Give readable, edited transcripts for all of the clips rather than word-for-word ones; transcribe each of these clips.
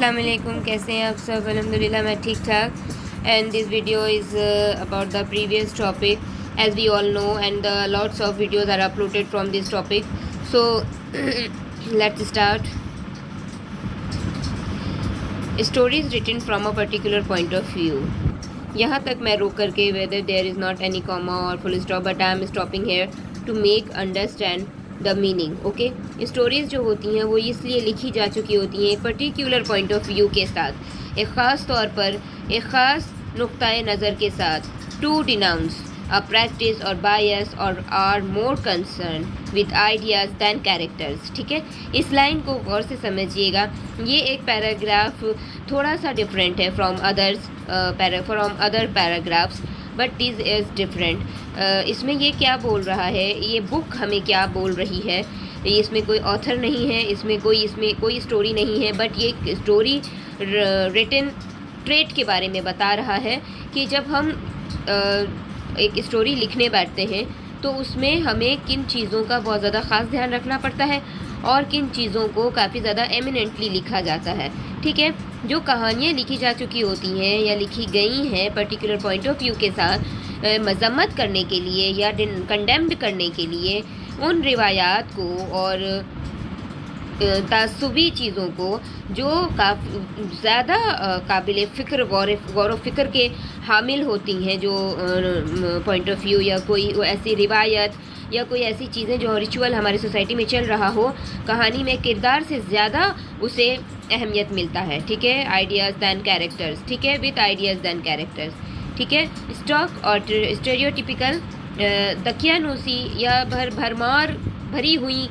अस्सलाम वालेकुम, कैसे हैं आप सब? अल्हम्दुलिल्लाह मैं ठीक ठाक. And this video is about the previous topic as we all know, and lots of videos are uploaded from this topic. So let's start. Stories written from a particular point of view. यहाँ तक मैं रोक करके whether there is not any comma or full stop, but I am stopping here to make understand the meaning. Okay, stories जो होती हैं वो इसलिए लिखी जा चुकी होती हैं एक पर्टिकुलर पॉइंट ऑफ व्यू के साथ, एक ख़ास तौर पर एक ख़ास नुक्ताए नज़र के साथ. टू डिनाउंस अ प्रैक्टिस और बायस और are more concern with ideas than characters. ठीक है, इस लाइन को गौर से समझिएगा. ये एक पैराग्राफ थोड़ा सा डिफरेंट है from other paragraphs, but this is different. इसमें ये क्या बोल रहा है, ये बुक हमें क्या बोल रही है. इसमें कोई ऑथर नहीं है, इसमें कोई स्टोरी नहीं है, बट ये स्टोरी रिटन ट्रेट के बारे में बता रहा है कि जब हम एक स्टोरी लिखने बैठते हैं तो उसमें हमें किन चीज़ों का बहुत ज़्यादा ख़ास ध्यान रखना पड़ता है और किन चीज़ों को काफ़ी ज़्यादा एमिनेंटली लिखा जाता है. ठीक है, जो कहानियाँ लिखी जा चुकी होती हैं या लिखी गई हैं पर्टिकुलर पॉइंट ऑफ व्यू के साथ मजम्मत करने के लिए या कंडेम्ड करने के लिए, उन रिवायात को और तासुबी चीज़ों को जो काफ़ी ज़्यादा काबिल फ़िक्र गौर फ़िक्र के हामिल होती हैं, जो पॉइंट ऑफ व्यू या कोई ऐसी रिवायत या कोई ऐसी चीज़ें जो रिचुअल हमारी सोसाइटी में चल रहा हो, कहानी में किरदार से ज़्यादा उसे अहमियत मिलता है. ठीक है, आइडियाज़ दैन कैरेक्टर्स. ठीक है, विद आइडियाज़ दैन कैरेक्टर्स. ठीक है, स्टॉक और स्टेरियोटिपिकल दकियानूसी या भरमार भरी हुई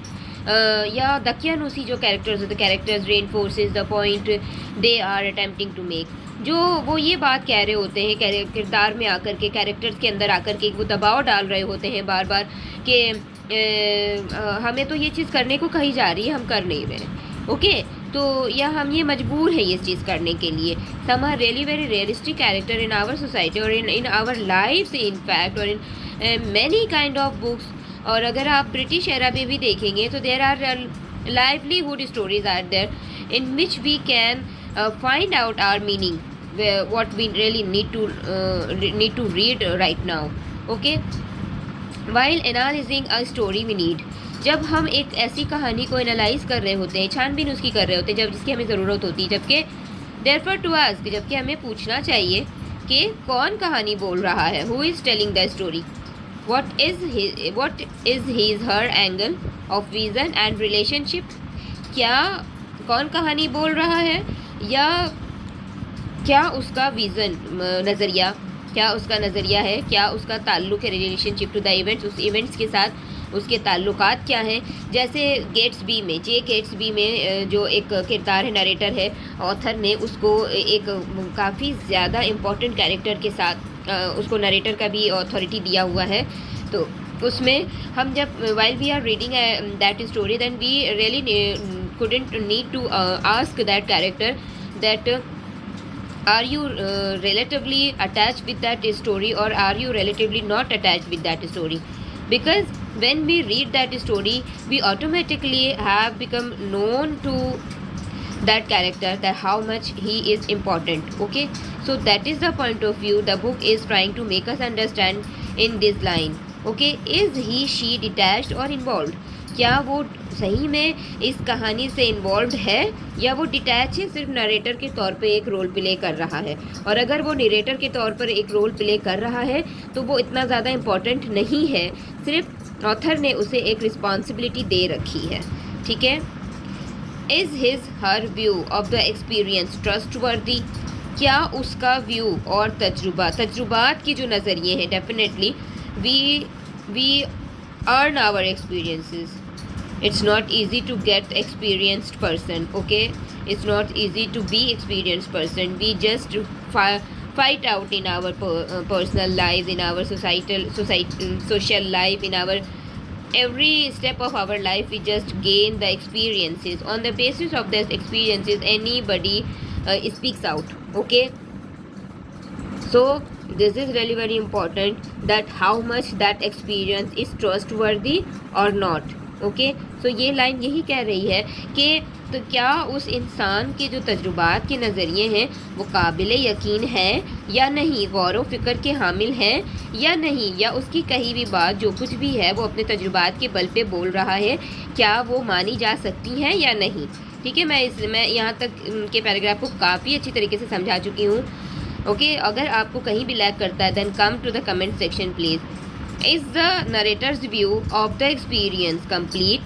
या दकियानूसी जो कैरेक्टर्स होते, characters reinforces the point they are attempting to make. जो वो ये बात कह रहे होते हैं किरदार में आकर के, कैरेक्टर्स के अंदर आकर के वो दबाव डाल रहे होते हैं बार बार कि हमें तो ये चीज़ करने को कही जा रही है, हम कर नहीं रहे. ओके, तो या हम ये मजबूर है ये चीज़ करने के लिए. Some are really very realistic character in our society और in our life in fact और in many kind of books. और अगर आप ब्रिटिश एरा में भी देखेंगे तो there are livelihood stories are there in which we can find out our meaning, what we really need to read right now. Okay, while analyzing a story we need, जब हम एक ऐसी कहानी को एनालाइज कर रहे होते हैं, छानबीन उसकी कर रहे होते हैं, जब जिसकी हमें ज़रूरत होती है, जबकि therefore to ask, जबकि हमें पूछना चाहिए कि कौन कहानी बोल रहा है, who is telling the story, what is his her angle of vision and relationship. क्या कौन कहानी बोल रहा है, या क्या उसका विज़न नज़रिया, क्या उसका नज़रिया है, क्या उसका ताल्लुक़ है रिलेशनशिप टू द इवेंट्स, उस इवेंट्स के साथ उसके ताल्लुकात क्या हैं. जैसे गेट्सबी में जो एक किरदार है, नरेटर है, ऑथर ने उसको एक काफ़ी ज़्यादा इम्पोर्टेंट कैरेक्टर के साथ उसको नरेटर का भी अथॉरिटी दिया हुआ है. तो उसमें हम जब while we are reading that story, then we really couldn't need to ask that character that are you relatively attached with that story or are you relatively not attached with that story. Because when we read that story we automatically have become known to that character, that how much he is important. Okay, so that is the point of view the book is trying to make us understand in this line. Okay, is he she detached or involved. क्या वो सही में इस कहानी से involve है या वो डिटैच है, सिर्फ नरेटर के तौर पे एक रोल प्ले कर रहा है. और अगर वो नरेटर के तौर पर एक रोल प्ले कर रहा है तो वो इतना ज़्यादा इम्पॉर्टेंट नहीं है, सिर्फ ऑथर ने उसे एक रिस्पॉन्सिबिलिटी दे रखी है. ठीक है, is his her view of the experience trustworthy. क्या उसका व्यू और तजुर्बात की जो नज़रिए हैं, definitely we earn our experiences. It's not easy to get experienced person. Okay, it's not easy to be experienced person. We just fight out in our personal life, in our social life, in our every step of our life. We just gain the experiences. On the basis of those experiences anybody speaks out. Okay, so this is really very important, that how much that experience is trustworthy or not. Okay, so ये line यही कह रही है कि तो क्या उस इंसान के जो तजुर्बात के नज़रिए हैं वो काबिल यकीन है या नहीं, गौर व फिक्र के हामिल हैं या नहीं, या उसकी कही हुई बात जो कुछ भी है वो अपने तजुर्बात के बल पे बोल रहा है, क्या वो मानी जा सकती हैं या नहीं। ठीक है, मैं यहाँ तक के पैराग्राफ को काफ़ी अच्छी तरीके से समझा चुकी हूँ। ओके, अगर आपको कहीं भी लैग करता है then come to the comment section please. Is the narrator's view of the experience complete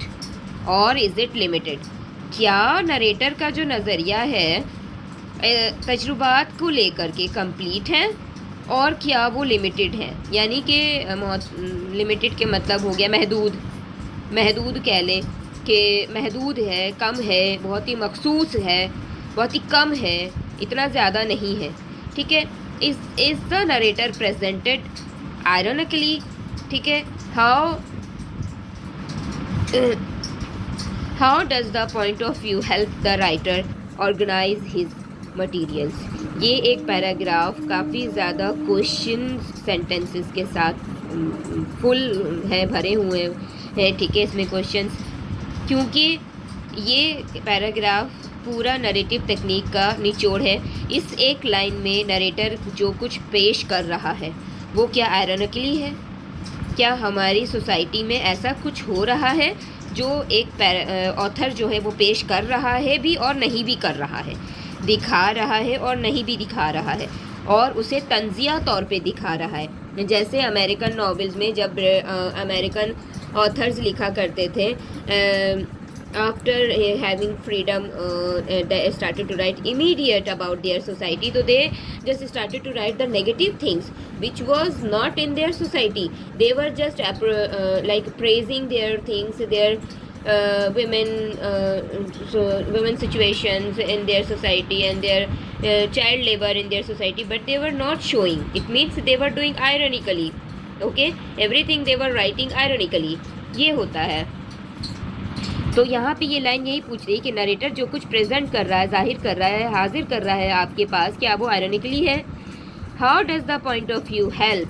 और इज़ इट लिमिटेड। क्या नरेटर का जो नज़रिया है तजुर्बात को लेकर के कंप्लीट है और क्या वो लिमिटेड है, यानी कि लिमिटेड के मतलब हो गया महदूद कह लें कि महदूद है, कम है, बहुत ही मखसूस है, बहुत ही कम है, इतना ज़्यादा नहीं है। ठीक है, is the narrator presented ironically. ठीक है, how does the point of view help the writer organise his materials. ये एक पैराग्राफ काफ़ी ज़्यादा क्वेश्चन सेंटेंसेस के साथ फुल है, भरे हुए हैं। ठीक है, इसमें क्वेश्चंस, क्योंकि ये पैराग्राफ पूरा नरेटिव टेक्निक का निचोड़ है। इस एक लाइन में नरेटर जो कुछ पेश कर रहा है वो क्या आयरॉनिकली है, क्या हमारी सोसाइटी में ऐसा कुछ हो रहा है जो एक ऑथर जो है वो पेश कर रहा है भी और नहीं भी कर रहा है, दिखा रहा है और नहीं भी दिखा रहा है, और उसे तंजिया तौर पे दिखा रहा है। जैसे अमेरिकन नॉवेल्स में जब अमेरिकन ऑथर्स लिखा करते थे, after having freedom they started to write immediate about their society, so they just started to write the negative things which was not in their society. They were just like praising their things, their women situations in their society and their child labor in their society, but they were not showing. It means they were doing ironically. Okay, everything they were writing ironically. ये होता है। तो यहाँ पे ये line यही पूछ रही है कि नरेटर जो कुछ प्रेजेंट कर रहा है, जाहिर कर रहा है, हाजिर कर रहा है आपके पास, क्या वो आयरॉनिकली है। How does the point of view help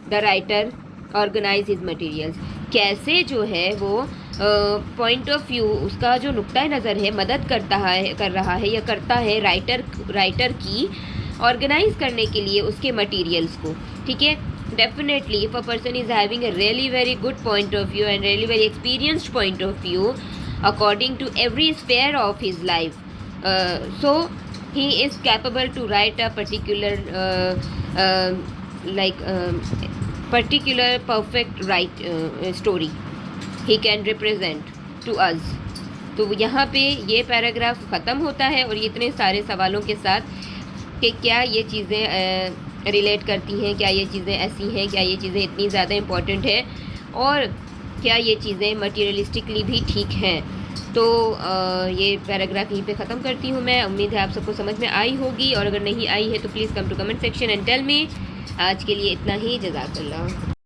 the writer organise his materials. कैसे जो है वो पॉइंट ऑफ व्यू, उसका जो नुक्ता नज़र है, मदद कर रहा है या करता है राइटर की ऑर्गेनाइज करने के लिए उसके मटेरियल्स को। ठीक है, definitely if a person is having a really very good point of view and really very experienced point of view according to every sphere of his life, so he is capable to write a particular particular perfect right story he can represent to us. तो यहाँ पे ये paragraph ख़त्म होता है और इतने सारे सवालों के साथ कि क्या ये चीज़ें रिलेट करती हैं, क्या ये चीज़ें ऐसी हैं, क्या ये चीज़ें इतनी ज़्यादा इम्पॉर्टेंट है, और क्या ये चीज़ें मटीरियलिस्टिकली भी ठीक हैं। तो ये पैराग्राफ यहीं पे ख़त्म करती हूँ मैं। उम्मीद है आप सबको समझ में आई होगी, और अगर नहीं आई है तो please come to comment section and tell me. आज के लिए इतना ही, जज़ाकल्लाह।